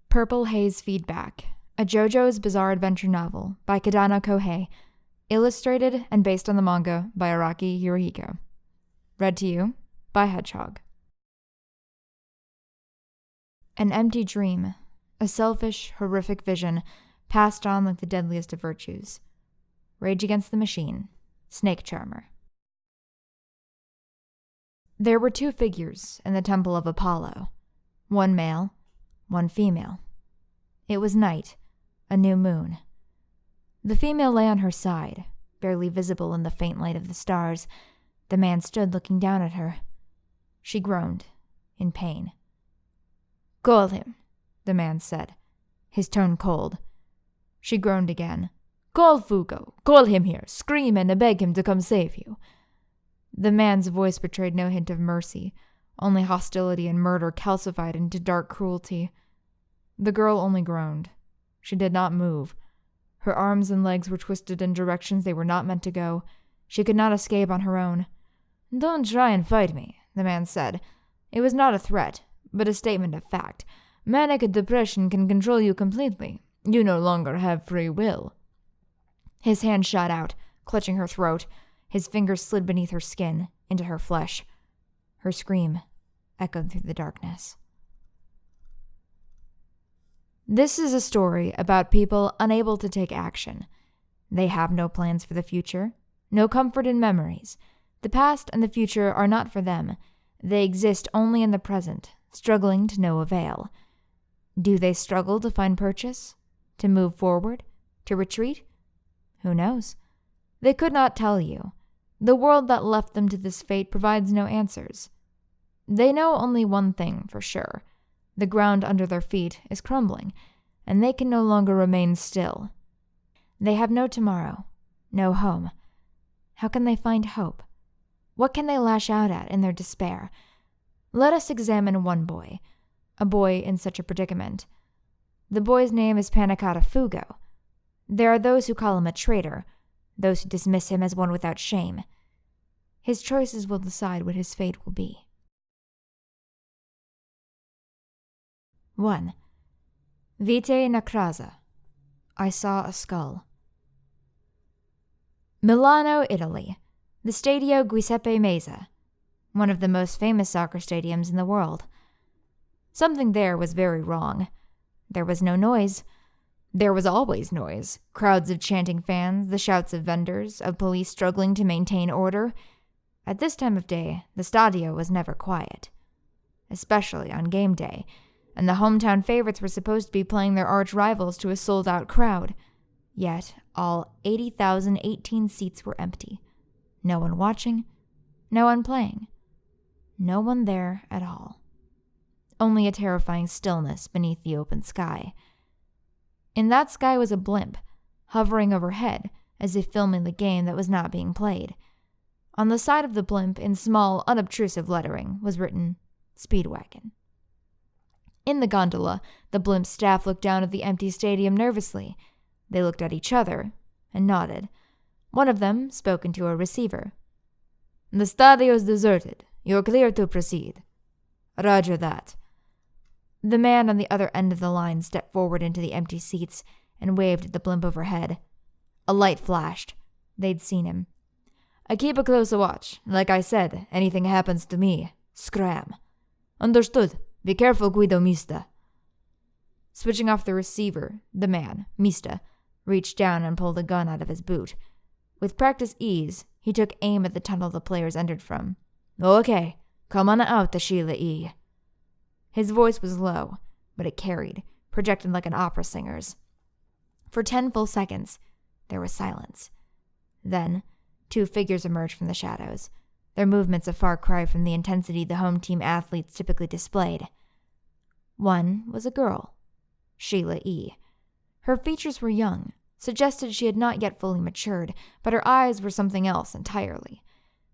Purple Haze Feedback, a JoJo's Bizarre Adventure novel by Kadano Kohei, illustrated and based on the manga by Araki Hirohiko. Read to you by Hedgehog. An empty dream, a selfish, horrific vision, passed on like the deadliest of virtues. Rage Against the Machine, Snake Charmer. There were two figures in the temple of Apollo, one male, one female. It was night, a new moon. The female lay on her side, barely visible in the faint light of the stars. The man stood looking down at her. She groaned, in pain. "Call him," the man said, his tone cold. She groaned again. "Call Fugo. Call him here. Scream and beg him to come save you." The man's voice betrayed no hint of mercy, only hostility and murder calcified into dark cruelty. The girl only groaned. She did not move. Her arms and legs were twisted in directions they were not meant to go. She could not escape on her own. "Don't try and fight me," the man said. It was not a threat, but a statement of fact. "Manic depression can control you completely. You no longer have free will." His hand shot out, clutching her throat. His fingers slid beneath her skin, into her flesh. Her scream echoed through the darkness. This is a story about people unable to take action. They have no plans for the future, no comfort in memories. The past and the future are not for them. They exist only in the present, struggling to no avail. Do they struggle to find purchase? To move forward? To retreat? Who knows? They could not tell you. The world that left them to this fate provides no answers. They know only one thing for sure. The ground under their feet is crumbling, and they can no longer remain still. They have no tomorrow, no home. How can they find hope? What can they lash out at in their despair? Let us examine one boy, a boy in such a predicament. The boy's name is Panakata Fugo. There are those who call him a traitor, those who dismiss him as one without shame. His choices will decide what his fate will be. 1. Vite Nacraza. I saw a skull. Milano, Italy. The Stadio Giuseppe Meazza, one of the most famous soccer stadiums in the world. Something there was very wrong. There was no noise. There was always noise. Crowds of chanting fans, the shouts of vendors, of police struggling to maintain order. At this time of day, the stadio was never quiet, especially on game day, and the hometown favorites were supposed to be playing their arch rivals to a sold-out crowd. Yet, all 80,018 seats were empty. No one watching, no one playing. No one there at all. Only a terrifying stillness beneath the open sky. In that sky was a blimp, hovering overhead, as if filming the game that was not being played. On the side of the blimp, in small, unobtrusive lettering, was written, Speedwagon. In the gondola, the blimp's staff looked down at the empty stadium nervously. They looked at each other and nodded. One of them spoke into a receiver. "The stadio's deserted. You're clear to proceed." "Roger that." The man on the other end of the line stepped forward into the empty seats and waved at the blimp overhead. A light flashed. They'd seen him. "I keep a close watch. Like I said, anything happens to me, scram." "Understood. Be careful, Guido Mista." Switching off the receiver, the man, Mista, reached down and pulled a gun out of his boot. With practiced ease, he took aim at the tunnel the players entered from. "Okay, come on out, Sheila E." His voice was low, but it carried, projected like an opera singer's. For 10 full seconds, there was silence. Then, two figures emerged from the shadows, their movements a far cry from the intensity the home team athletes typically displayed. One was a girl, Sheila E. Her features were young, suggested she had not yet fully matured, but her eyes were something else entirely.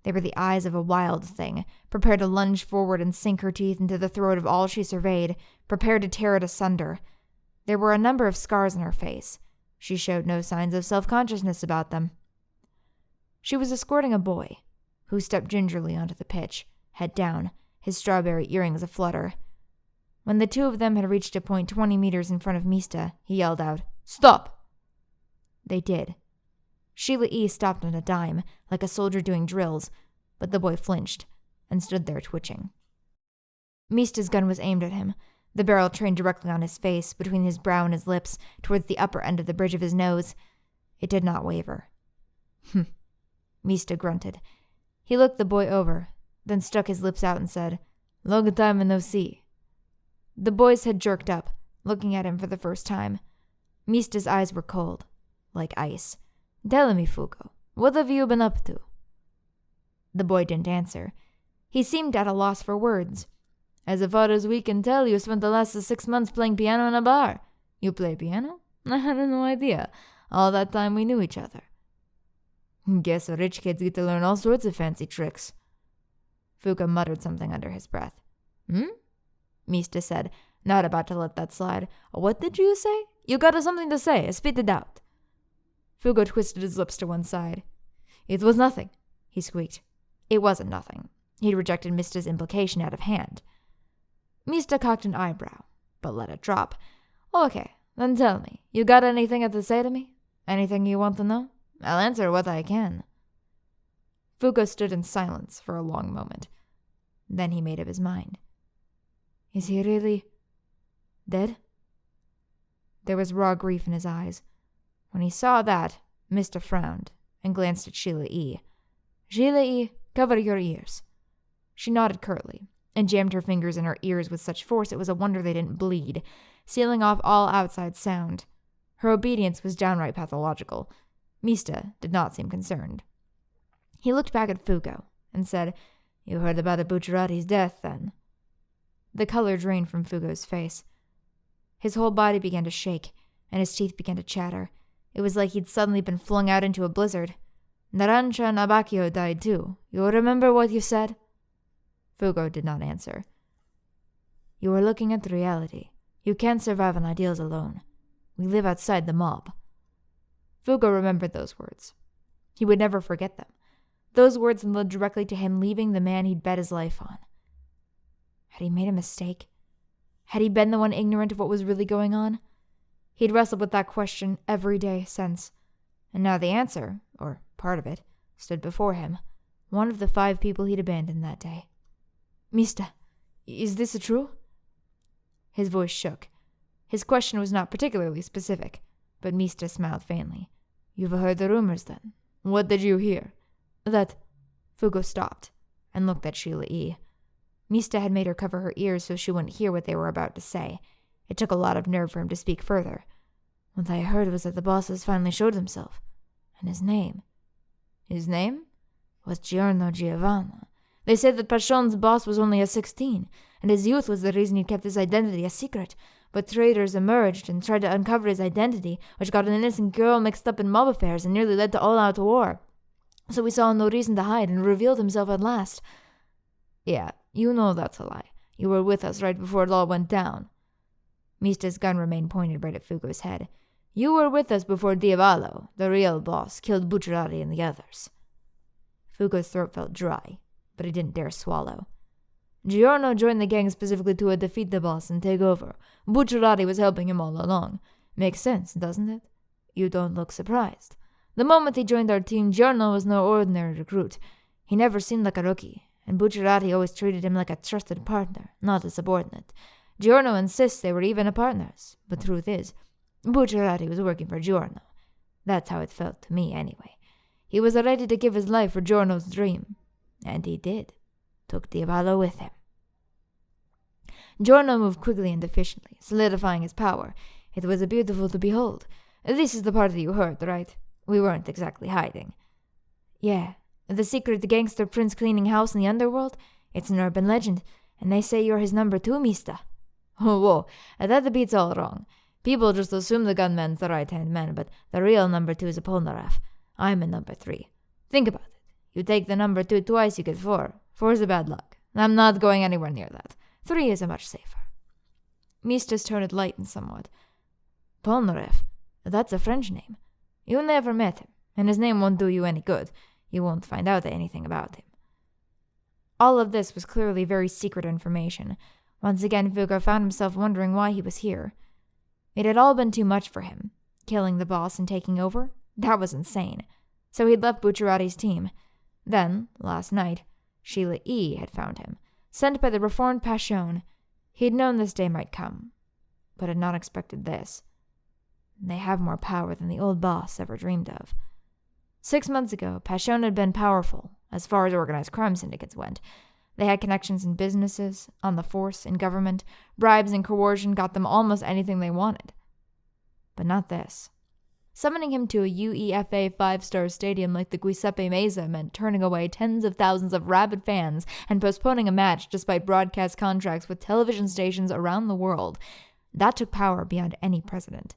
They were the eyes of a wild thing, prepared to lunge forward and sink her teeth into the throat of all she surveyed, prepared to tear it asunder. There were a number of scars on her face. She showed no signs of self-consciousness about them. She was escorting a boy, who stepped gingerly onto the pitch, head down, his strawberry earrings aflutter. When the two of them had reached a point 20 meters in front of Mista, he yelled out, "Stop!" They did. Sheila E. stopped on a dime, like a soldier doing drills, but the boy flinched and stood there twitching. Mista's gun was aimed at him, the barrel trained directly on his face, between his brow and his lips, towards the upper end of the bridge of his nose. It did not waver. Mista grunted. He looked the boy over, then stuck his lips out and said, "Long time no see." The boy's head jerked up, looking at him for the first time. Mista's eyes were cold, like ice. "Tell me, Fugo, what have you been up to?" The boy didn't answer. He seemed at a loss for words. "As far as we can tell, you spent the last 6 months playing piano in a bar. You play piano? I had no idea. All that time we knew each other." "Guess rich kids get to learn all sorts of fancy tricks." Fugo muttered something under his breath. Mista said, not about to let that slide. "What did you say? You got something to say. Spit it out." Fugo twisted his lips to one side. "It was nothing," he squeaked. It wasn't nothing. He'd rejected Mista's implication out of hand. Mista cocked an eyebrow, but let it drop. "Okay, then tell me. You got anything to say to me? Anything you want to know? I'll answer what I can." Fugo stood in silence for a long moment. Then he made up his mind. "Is he really dead?" There was raw grief in his eyes. When he saw that, Mista frowned and glanced at Sheila E. "Sheila E., cover your ears." She nodded curtly and jammed her fingers in her ears with such force it was a wonder they didn't bleed, sealing off all outside sound. Her obedience was downright pathological. Mista did not seem concerned. He looked back at Fugo and said, "You heard about Bucciarati's death, then?" The color drained from Fugo's face. His whole body began to shake, and his teeth began to chatter. It was like he'd suddenly been flung out into a blizzard. "Narancia and Abacchio died too. You remember what you said?" Fugo did not answer. "You are looking at reality. You can't survive on ideals alone. We live outside the mob." Fugo remembered those words. He would never forget them. Those words led directly to him leaving the man he'd bet his life on. Had he made a mistake? Had he been the one ignorant of what was really going on? He'd wrestled with that question every day since, and now the answer, or part of it, stood before him. One of the 5 people he'd abandoned that day. "Mista, is this true?" His voice shook. His question was not particularly specific, but Mista smiled faintly. "You've heard the rumors, then? What did you hear?" "That—" Fugo stopped and looked at Sheila E. Mista had made her cover her ears so she wouldn't hear what they were about to say. It took a lot of nerve for him to speak further. "What I heard was that the boss has finally showed himself. And his name." "His name?" "Was Giorno Giovanna. They said that Patron's boss was only 16, and his youth was the reason he kept his identity a secret. But traitors emerged and tried to uncover his identity, which got an innocent girl mixed up in mob affairs and nearly led to all-out war. So he saw no reason to hide and revealed himself at last." "Yeah, you know that's a lie. You were with us right before it all went down." Mista's gun remained pointed right at Fugo's head. "You were with us before Diavolo, the real boss, killed Bucciarati and the others." Fugo's throat felt dry, but he didn't dare swallow. "Giorno joined the gang specifically to defeat the boss and take over. Bucciarati was helping him all along. Makes sense, doesn't it? You don't look surprised. The moment he joined our team, Giorno was no ordinary recruit. He never seemed like a rookie, and Bucciarati always treated him like a trusted partner, not a subordinate. Giorno insists they were even partners, but truth is, Bucciarati was working for Giorno. That's how it felt to me, anyway. He was ready to give his life for Giorno's dream. And he did. Took Diavolo with him. Giorno moved quickly and efficiently, solidifying his power. It was beautiful to behold. This is the part that you heard, right? We weren't exactly hiding." "Yeah, the secret gangster prince cleaning house in the underworld? It's an urban legend, and they say you're his number 2, Mista." "Oh, whoa, that beats all wrong. People just assume the gunman's the right-hand man, but the real number 2 is a Polnareff. I'm a number 3. Think about it. You take the number 2 twice, you get 4. 4 is a bad luck. I'm not going anywhere near that. 3 is a much safer." Mista's tone had lightened somewhat. "Polnareff, that's a French name. You never met him, and his name won't do you any good. You won't find out anything about him." All of this was clearly very secret information. Once again, Fugo found himself wondering why he was here. It had all been too much for him. Killing the boss and taking over? That was insane. So he'd left Bucciarati's team. Then, last night, Sheila E. had found him, sent by the reformed PATRON. He'd known this day might come, but had not expected this. They have more power than the old boss ever dreamed of. 6 months ago, PATRON had been powerful, as far as organized crime syndicates went. They had connections in businesses, on the force, in government. Bribes and coercion got them almost anything they wanted. But not this. Summoning him to a UEFA 5-star stadium like the Giuseppe Meazza meant turning away tens of thousands of rabid fans and postponing a match despite broadcast contracts with television stations around the world. That took power beyond any precedent,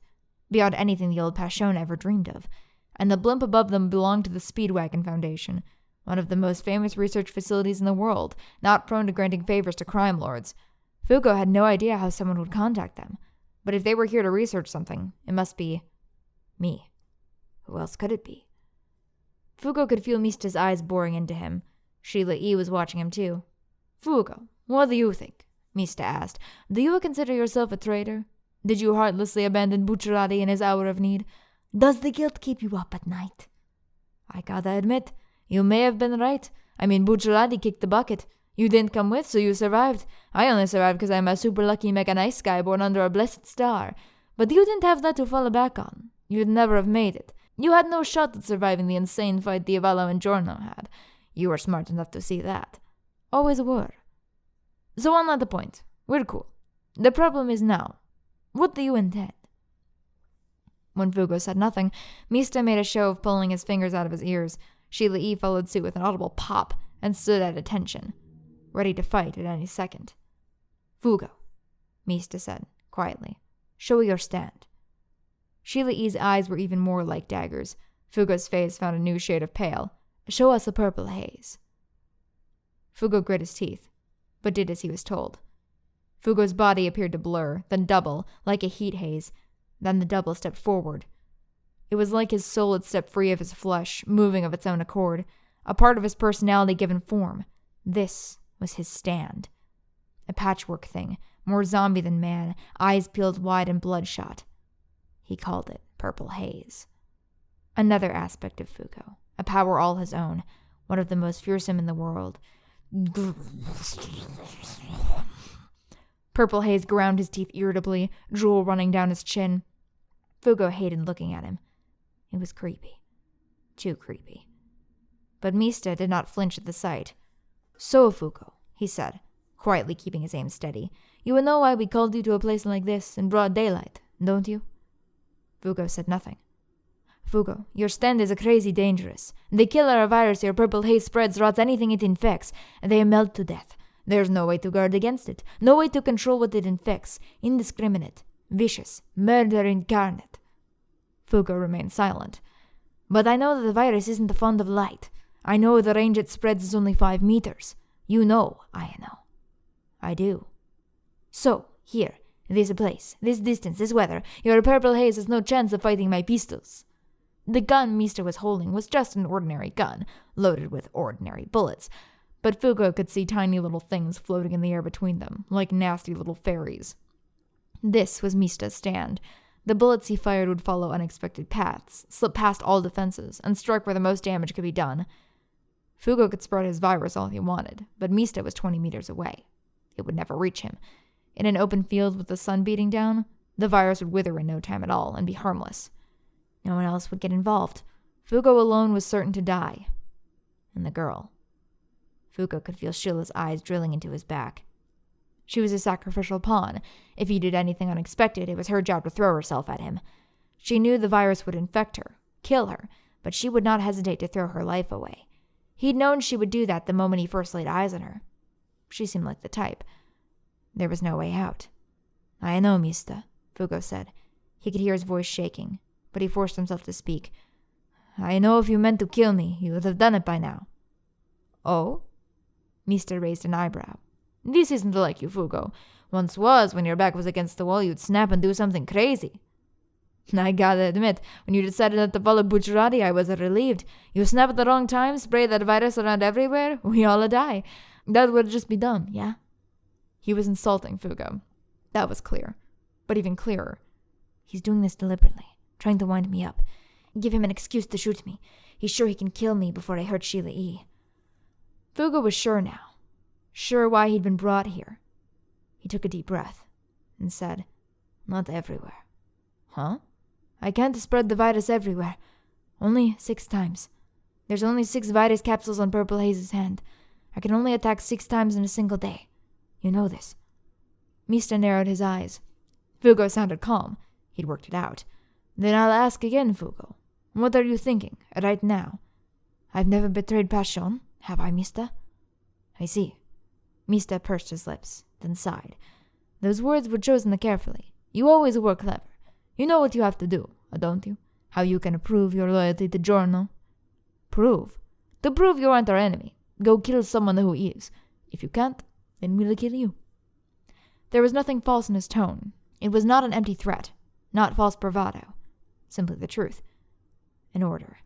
beyond anything the old PATRON ever dreamed of. And the blimp above them belonged to the Speedwagon Foundation, one of the most famous research facilities in the world, not prone to granting favors to crime lords. Fugo had no idea how someone would contact them, but if they were here to research something, it must be me. Who else could it be? Fugo could feel Mista's eyes boring into him. Sheila E. was watching him too. Fugo, what do you think? Mista asked. Do you consider yourself a traitor? Did you heartlessly abandon Bucciarati in his hour of need? Does the guilt keep you up at night? I gotta admit, you may have been right. I mean, Bucciarati kicked the bucket. You didn't come with, so you survived. I only survived because I'm a super lucky mega nice guy born under a blessed star. But you didn't have that to fall back on. You'd never have made it. You had no shot at surviving the insane fight Diavallo and Giorno had. You were smart enough to see that. Always were. So on that point, we're cool. The problem is now. What do you intend? When Fugo said nothing, Mista made a show of pulling his fingers out of his ears. Sheila E. followed suit with an audible pop and stood at attention, ready to fight at any second. Fugo, Mista said, quietly. Show your stand. Sheila E.'s eyes were even more like daggers. Fugo's face found a new shade of pale. Show us a purple haze. Fugo grit his teeth, but did as he was told. Fugo's body appeared to blur, then double, like a heat haze. Then the double stepped forward. It was like his soul had stepped free of his flesh, moving of its own accord, a part of his personality given form. This was his stand. A patchwork thing, more zombie than man, eyes peeled wide and bloodshot. He called it Purple Haze. Another aspect of Fugo, a power all his own, one of the most fearsome in the world. Purple Haze ground his teeth irritably, drool running down his chin. Fugo hated looking at him. It was creepy. Too creepy. But Mista did not flinch at the sight. So, Fugo, he said, quietly keeping his aim steady, you will know why we called you to a place like this in broad daylight, don't you? Fugo said nothing. Fugo, your stand is crazy dangerous. The killer virus your purple haze spreads rots anything it infects, and they melt to death. There's no way to guard against it, no way to control what it infects. Indiscriminate, vicious, murder incarnate. Fugo remained silent. But I know that the virus isn't fond of light. I know the range it spreads is only 5 meters. You know, I know. I do. So, here, this place, this distance, this weather, your purple haze has no chance of fighting my pistols. The gun Mista was holding was just an ordinary gun, loaded with ordinary bullets, but Fugo could see tiny little things floating in the air between them, like nasty little fairies. This was Mista's stand. The bullets he fired would follow unexpected paths, slip past all defenses, and strike where the most damage could be done. Fugo could spread his virus all he wanted, but Mista was 20 meters away. It would never reach him. In an open field with the sun beating down, the virus would wither in no time at all and be harmless. No one else would get involved. Fugo alone was certain to die. And the girl. Fugo could feel Sheila's eyes drilling into his back. She was a sacrificial pawn. If he did anything unexpected, it was her job to throw herself at him. She knew the virus would infect her, kill her, but she would not hesitate to throw her life away. He'd known she would do that the moment he first laid eyes on her. She seemed like the type. There was no way out. I know, Mista, Fugo said. He could hear his voice shaking, but he forced himself to speak. I know if you meant to kill me, you would have done it by now. Oh? Mista raised an eyebrow. This isn't like you, Fugo. Once was, when your back was against the wall, you'd snap and do something crazy. I gotta admit, when you decided not to follow Bucciarati, I was relieved. You snap at the wrong time, spray that virus around everywhere, we all die. That would just be dumb, yeah? He was insulting Fugo. That was clear. But even clearer, he's doing this deliberately, trying to wind me up. Give him an excuse to shoot me. He's sure he can kill me before I hurt Sheila E. Fugo was sure now. Sure why he'd been brought here. He took a deep breath and said, "Not everywhere." "Huh? I can't spread the virus everywhere. Only 6 times. There's only 6 virus capsules on Purple Haze's hand. I can only attack 6 times in a single day. You know this." Mista narrowed his eyes. Fugo sounded calm. He'd worked it out. "Then I'll ask again, Fugo. What are you thinking, right now? I've never betrayed PATRON, have I, Mista?" "I see." Mista pursed his lips, then sighed. "Those words were chosen carefully. You always were clever. You know what you have to do, don't you? How you can prove your loyalty to Giorno." "Prove? To prove you aren't our enemy. Go kill someone who is. If you can't, then we'll kill you." There was nothing false in his tone. It was not an empty threat, not false bravado. Simply the truth. An order.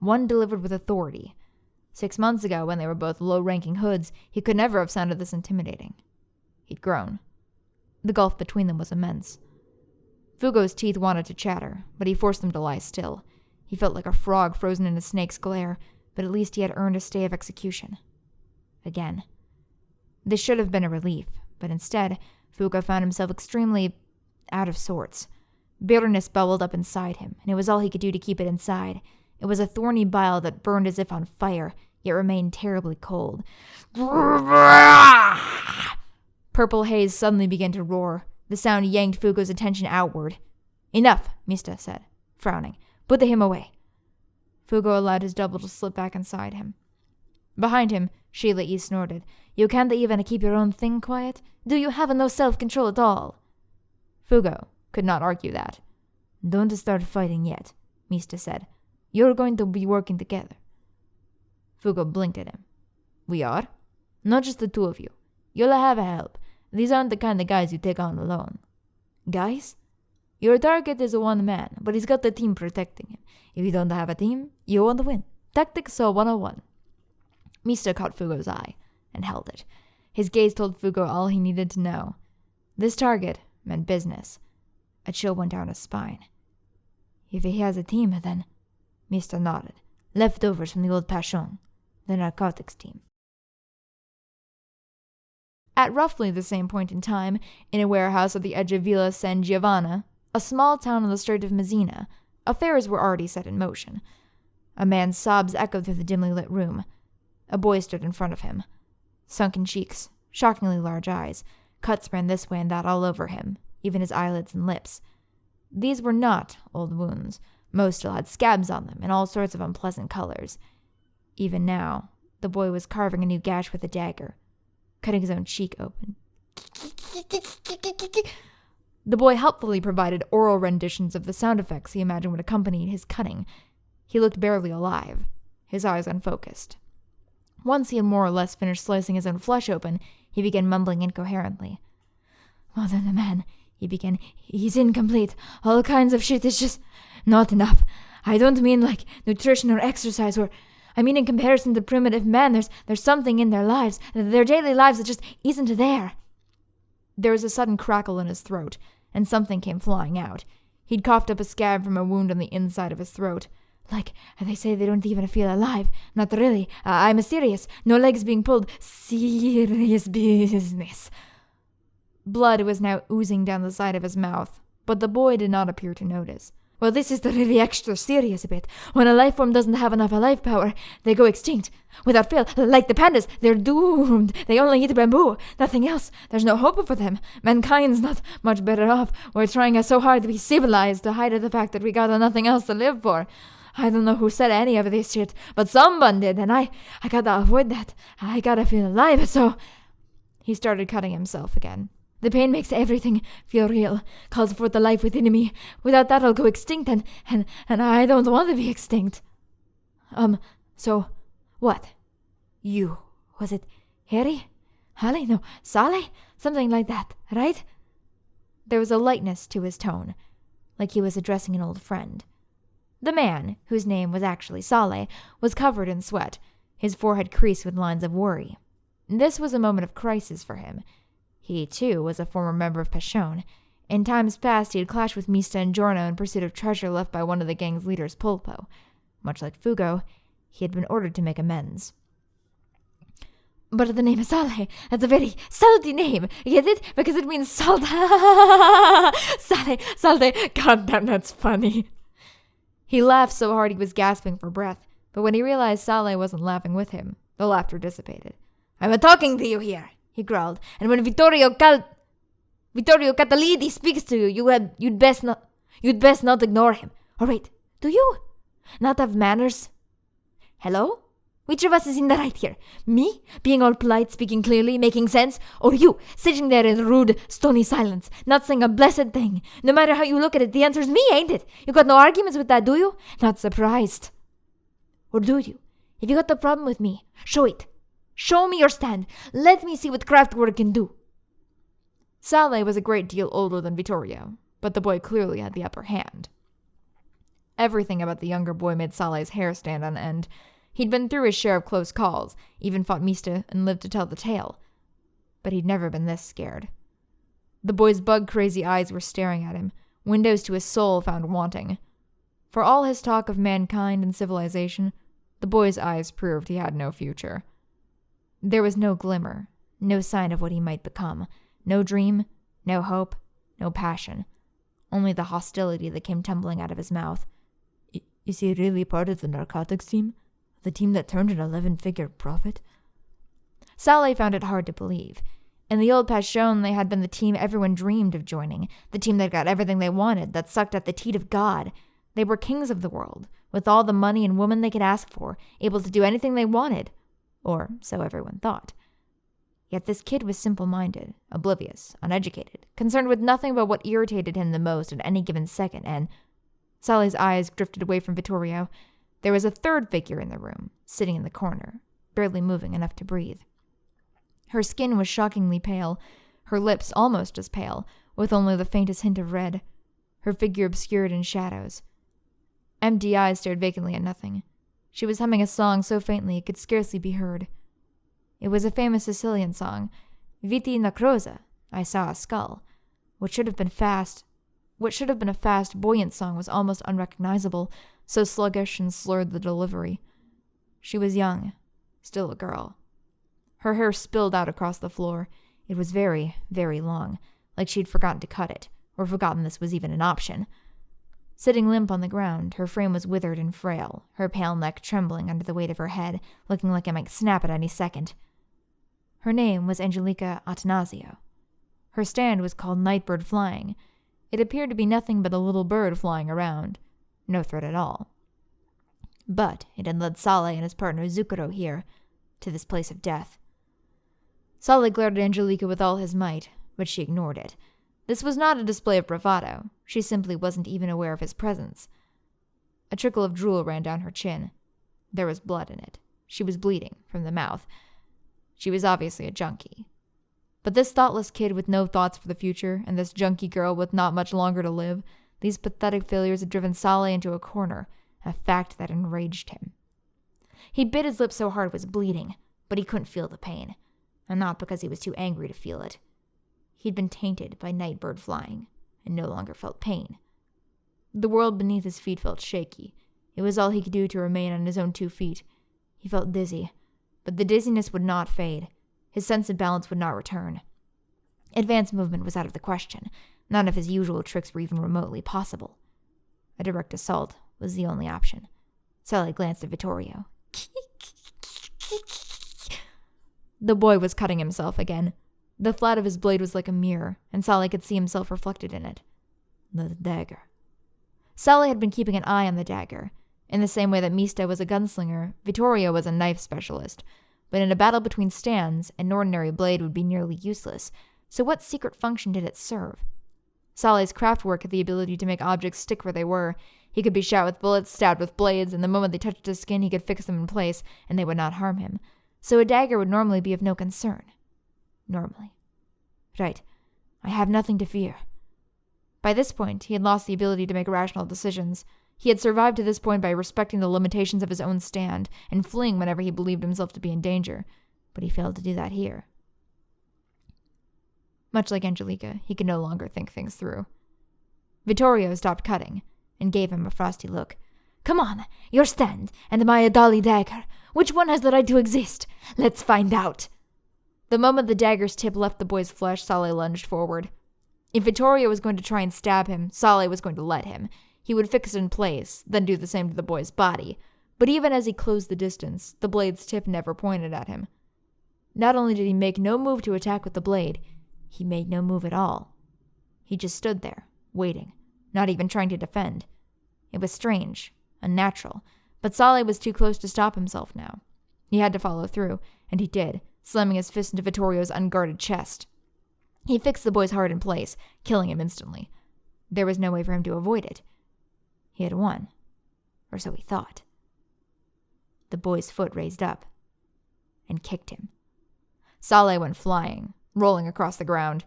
One delivered with authority. 6 months ago, when they were both low-ranking hoods, he could never have sounded this intimidating. He'd grown. The gulf between them was immense. Fugo's teeth wanted to chatter, but he forced them to lie still. He felt like a frog frozen in a snake's glare, but at least he had earned a stay of execution. Again. This should have been a relief, but instead, Fugo found himself extremely out of sorts. Bitterness bubbled up inside him, and it was all he could do to keep it inside. It was a thorny bile that burned as if on fire, yet remained terribly cold. Purple Haze suddenly began to roar. The sound yanked Fugo's attention outward. "Enough," Mista said, frowning. "Put him away." Fugo allowed his double to slip back inside him. Behind him, Sheila E. snorted. "You can't even keep your own thing quiet? Do you have no self-control at all?" Fugo could not argue that. "Don't start fighting yet," Mista said. "You're going to be working together." Fugo blinked at him. "We are? Not just the 2 of you. You'll have help. These aren't the kind of guys you take on alone." "Guys? Your target is 1 man, but he's got the team protecting him. If you don't have a team, you won't win. Tactics 101. Mista caught Fugo's eye and held it. His gaze told Fugo all he needed to know. This target meant business. A chill went down his spine. "If he has a team, then..." Mista nodded. "Leftovers from the old PATRON, the narcotics team." At roughly the same point in time, in a warehouse at the edge of Villa San Giovanna, a small town on the Strait of Messina, affairs were already set in motion. A man's sobs echoed through the dimly lit room. A boy stood in front of him. Sunken cheeks, shockingly large eyes, cuts ran this way and that all over him, even his eyelids and lips. These were not old wounds. Most still had scabs on them in all sorts of unpleasant colors. Even now, the boy was carving a new gash with a dagger, cutting his own cheek open. The boy helpfully provided oral renditions of the sound effects he imagined would accompany his cutting. He looked barely alive, his eyes unfocused. Once he had more or less finished slicing his own flesh open, he began mumbling incoherently. "Well then, the man," he began, "he's incomplete. All kinds of shit is just not enough. I don't mean like nutrition or exercise I mean in comparison to primitive man, there's something in their lives, their daily lives that just isn't there." There was a sudden crackle in his throat, and something came flying out. He'd coughed up a scab from a wound on the inside of his throat. "Like, they say they don't even feel alive. Not really. I'm serious. No legs being pulled. Serious business." Blood was now oozing down the side of his mouth, but the boy did not appear to notice. "Well, this is the really extra serious bit. When a life form doesn't have enough life power, they go extinct. Without fail, like the pandas, they're doomed. They only eat bamboo, nothing else. There's no hope for them. Mankind's not much better off. We're trying so hard to be civilized to hide the fact that we got nothing else to live for. I don't know who said any of this shit, but someone did, and I gotta avoid that. I gotta feel alive, so..." He started cutting himself again. "The pain makes everything feel real, calls forth the life within me. Without that I'll go extinct, and I don't want to be extinct." So, what? You, was it Harry? Holly? No, Sally? Something like that, right?" There was a lightness to his tone, like he was addressing an old friend. The man, whose name was actually Saleh, was covered in sweat, his forehead creased with lines of worry. This was a moment of crisis for him. He, too, was a former member of PATRON. In times past, he had clashed with Mista and Giorno in pursuit of treasure left by one of the gang's leaders, Polpo. Much like Fugo, he had been ordered to make amends. But the name is Sale. That's a very salty name. Get it? Because it means salt. Sale, Sale. God damn, that's funny. He laughed so hard he was gasping for breath, but when he realized Sale wasn't laughing with him, the laughter dissipated. I'm talking to you here, he growled, and when Vittorio Catalidi speaks to you, you'd best not ignore him. Or wait, do you not have manners? Hello? Which of us is in the right here? Me, being all polite, speaking clearly, making sense? Or you, sitting there in rude, stony silence, not saying a blessed thing? No matter how you look at it, the answer's me, ain't it? You got no arguments with that, do you? Not surprised. Or do you? If you got the problem with me, show it. Show me your stand. Let me see what Kraftwerk can do. Sale was a great deal older than Vittorio, but the boy clearly had the upper hand. Everything about the younger boy made Sale's hair stand on end. He'd been through his share of close calls, even fought Mista and lived to tell the tale. But he'd never been this scared. The boy's bug-crazy eyes were staring at him, windows to his soul found wanting. For all his talk of mankind and civilization, the boy's eyes proved he had no future. There was no glimmer, no sign of what he might become, no dream, no hope, no passion, only the hostility that came tumbling out of his mouth. Is he really part of the narcotics team? The team that turned an 11-figure profit? Sale found it hard to believe. In the old PATRON, they had been the team everyone dreamed of joining, the team that got everything they wanted, that sucked at the teat of God. They were kings of the world, with all the money and women they could ask for, able to do anything they wanted. Or so everyone thought. Yet this kid was simple-minded, oblivious, uneducated, concerned with nothing but what irritated him the most at any given second, and Sale's eyes drifted away from Vittorio. There was a third figure in the room, sitting in the corner, barely moving enough to breathe. Her skin was shockingly pale, her lips almost as pale, with only the faintest hint of red, her figure obscured in shadows. Empty eyes stared vacantly at nothing. She was humming a song so faintly it could scarcely be heard. It was a famous Sicilian song, Viti na croce, I saw a skull. What should have been a fast, buoyant song was almost unrecognizable, so sluggish and slurred the delivery. She was young, still a girl. Her hair spilled out across the floor. It was very, very long, like she'd forgotten to cut it, or forgotten this was even an option. Sitting limp on the ground, her frame was withered and frail, her pale neck trembling under the weight of her head, looking like it might snap at any second. Her name was Angelica Atanasio. Her stand was called Nightbird Flying. It appeared to be nothing but a little bird flying around. No threat at all. But it had led Sale and his partner Zucchero here, to this place of death. Sale glared at Angelica with all his might, but she ignored it. This was not a display of bravado. She simply wasn't even aware of his presence. A trickle of drool ran down her chin. There was blood in it. She was bleeding from the mouth. She was obviously a junkie. But this thoughtless kid with no thoughts for the future, and this junkie girl with not much longer to live, these pathetic failures had driven Sale into a corner, a fact that enraged him. He bit his lip so hard it was bleeding, but he couldn't feel the pain, and not because he was too angry to feel it. He'd been tainted by Nightbird Flying, and no longer felt pain. The world beneath his feet felt shaky. It was all he could do to remain on his own 2 feet. He felt dizzy, but the dizziness would not fade. His sense of balance would not return. Advanced movement was out of the question. None of his usual tricks were even remotely possible. A direct assault was the only option. Sale glanced at Vittorio. The boy was cutting himself again. The flat of his blade was like a mirror, and Sale could see himself reflected in it. The dagger. Sale had been keeping an eye on the dagger. In the same way that Mista was a gunslinger, Vittorio was a knife specialist. But in a battle between stands, an ordinary blade would be nearly useless. So what secret function did it serve? Sale's craftwork had the ability to make objects stick where they were. He could be shot with bullets, stabbed with blades, and the moment they touched his skin, he could fix them in place, and they would not harm him. So a dagger would normally be of no concern. Normally. Right. I have nothing to fear. By this point, he had lost the ability to make rational decisions. He had survived to this point by respecting the limitations of his own stand and fleeing whenever he believed himself to be in danger, but he failed to do that here. Much like Angelica, he could no longer think things through. Vittorio stopped cutting and gave him a frosty look. Come on, your stand and my Adali dagger. Which one has the right to exist? Let's find out. The moment the dagger's tip left the boy's flesh, Sale lunged forward. If Vittorio was going to try and stab him, Sale was going to let him. He would fix it in place, then do the same to the boy's body. But even as he closed the distance, the blade's tip never pointed at him. Not only did he make no move to attack with the blade, he made no move at all. He just stood there, waiting, not even trying to defend. It was strange, unnatural, but Sale was too close to stop himself now. He had to follow through, and he did, slamming his fist into Vittorio's unguarded chest. He fixed the boy's heart in place, killing him instantly. There was no way for him to avoid it. He had won, or so he thought. The boy's foot raised up and kicked him. Sale went flying, rolling across the ground.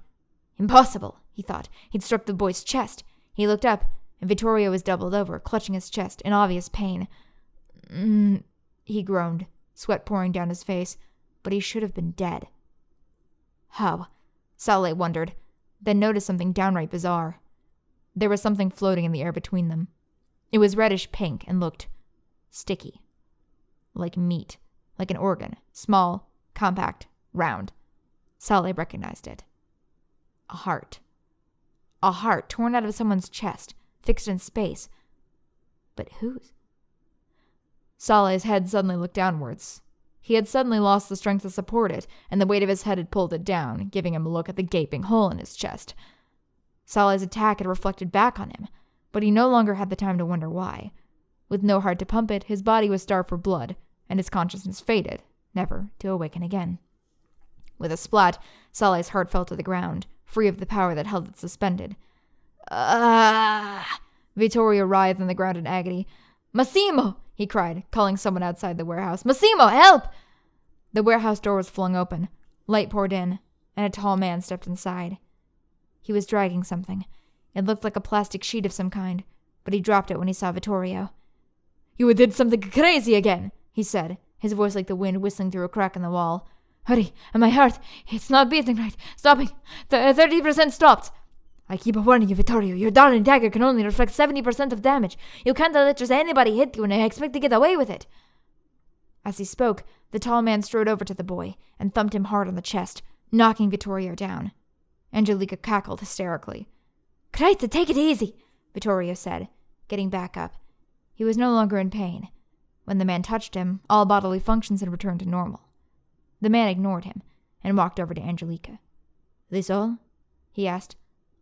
Impossible, he thought. He'd struck the boy's chest. He looked up, and Vittorio was doubled over, clutching his chest in obvious pain. He groaned, sweat pouring down his face, but he should have been dead. How? Sale wondered, then noticed something downright bizarre. There was something floating in the air between them. It was reddish pink and looked sticky. Like meat, like an organ, small, compact, round. Sale recognized it. A heart. A heart torn out of someone's chest, fixed in space. But whose? Sale's head suddenly looked downwards. He had suddenly lost the strength to support it, and the weight of his head had pulled it down, giving him a look at the gaping hole in his chest. Sale's attack had reflected back on him, but he no longer had the time to wonder why. With no heart to pump it, his body was starved for blood, and his consciousness faded, never to awaken again. With a splat, Sale's heart fell to the ground, free of the power that held it suspended. Ah! Vittorio writhed on the ground in agony. Massimo! He cried, calling someone outside the warehouse. Massimo, help! The warehouse door was flung open. Light poured in, and a tall man stepped inside. He was dragging something. It looked like a plastic sheet of some kind, but he dropped it when he saw Vittorio. You did something crazy again, he said, his voice like the wind whistling through a crack in the wall. Hurry, and my heart, it's not beating right. Stopping. 30% stopped. I keep warning you, Vittorio. Your darling dagger can only reflect 70% of damage. You can't let just anybody hit you and expect to get away with it. As he spoke, the tall man strode over to the boy and thumped him hard on the chest, knocking Vittorio down. Angelica cackled hysterically. Christ, take it easy, Vittorio said, getting back up. He was no longer in pain. When the man touched him, all bodily functions had returned to normal. The man ignored him and walked over to Angelica. This all? He asked.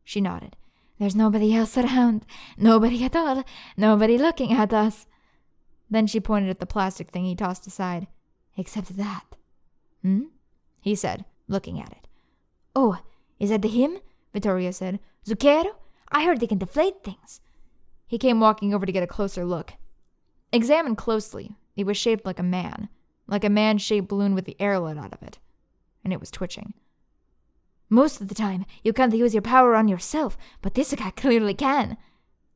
She nodded. There's nobody else around. Nobody at all. Nobody looking at us. Then she pointed at the plastic thing he tossed aside. Except that. He said, looking at it. Oh, is that the him? Vittorio said. Zucchero? I heard they can deflate things. He came walking over to get a closer look. Examined closely, it was shaped like a man-shaped balloon with the air let out of it. And it was twitching. Most of the time, you can't use your power on yourself, but this guy clearly can.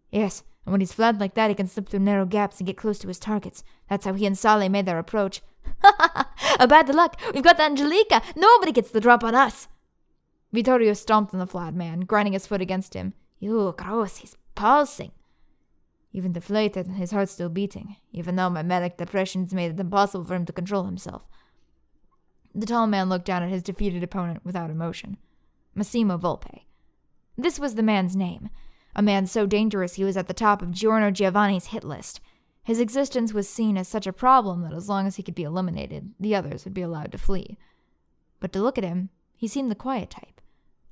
Yes, and when he's flat like that, he can slip through narrow gaps and get close to his targets. That's how he and Sale made their approach. Ha ha ha! A bad luck! We've got Angelica! Nobody gets the drop on us! Vittorio stomped on the flat man, grinding his foot against him. Ew, gross, he's pulsing. Even deflated, his heart's still beating, even though my manic depression's made it impossible for him to control himself. The tall man looked down at his defeated opponent without emotion. Massimo Volpe. This was the man's name. A man so dangerous he was at the top of Giorno Giovanni's hit list. His existence was seen as such a problem that as long as he could be eliminated, the others would be allowed to flee. But to look at him, he seemed the quiet type.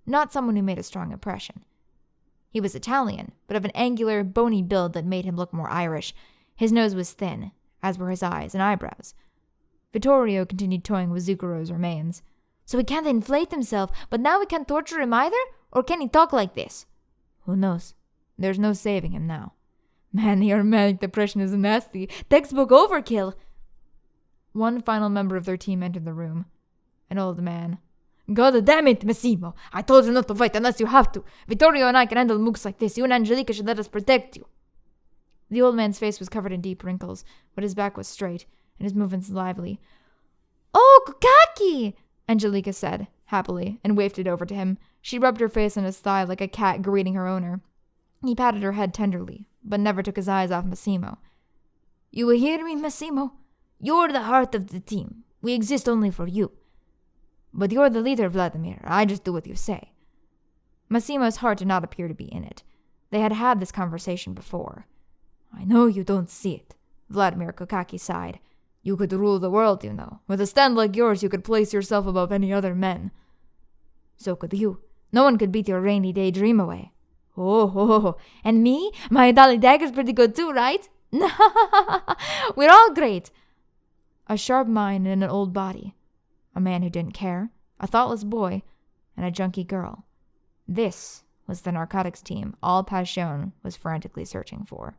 Not someone who made a strong impression. He was Italian, but of an angular, bony build that made him look more Irish. His nose was thin, as were his eyes and eyebrows. Vittorio continued toying with Zucchero's remains. So he can't inflate himself, but now we can't torture him either? Or can he talk like this? Who knows? There's no saving him now. Man, your manic depression is nasty. Textbook overkill. One final member of their team entered the room. An old man. God damn it, Massimo. I told you not to fight unless you have to. Vittorio and I can handle mooks like this. You and Angelica should let us protect you. The old man's face was covered in deep wrinkles, but his back was straight, and his movements lively. Oh, Kukaki! Angelica said, happily, and waved it over to him. She rubbed her face on his thigh like a cat greeting her owner. He patted her head tenderly, but never took his eyes off Massimo. You will hear me, Massimo? You're the heart of the team. We exist only for you. But you're the leader, Vladimir. I just do what you say. Massimo's heart did not appear to be in it. They had had this conversation before. I know you don't see it, Vladimir Kokaki sighed. You could rule the world, you know. With a stand like yours, you could place yourself above any other men. So could you. No one could beat your rainy day dream away. Oh, and me? My dolly dagger's pretty good too, right? We're all great. A sharp mind and an old body. A man who didn't care, a thoughtless boy, and a junkie girl. This was the narcotics team all Passion was frantically searching for.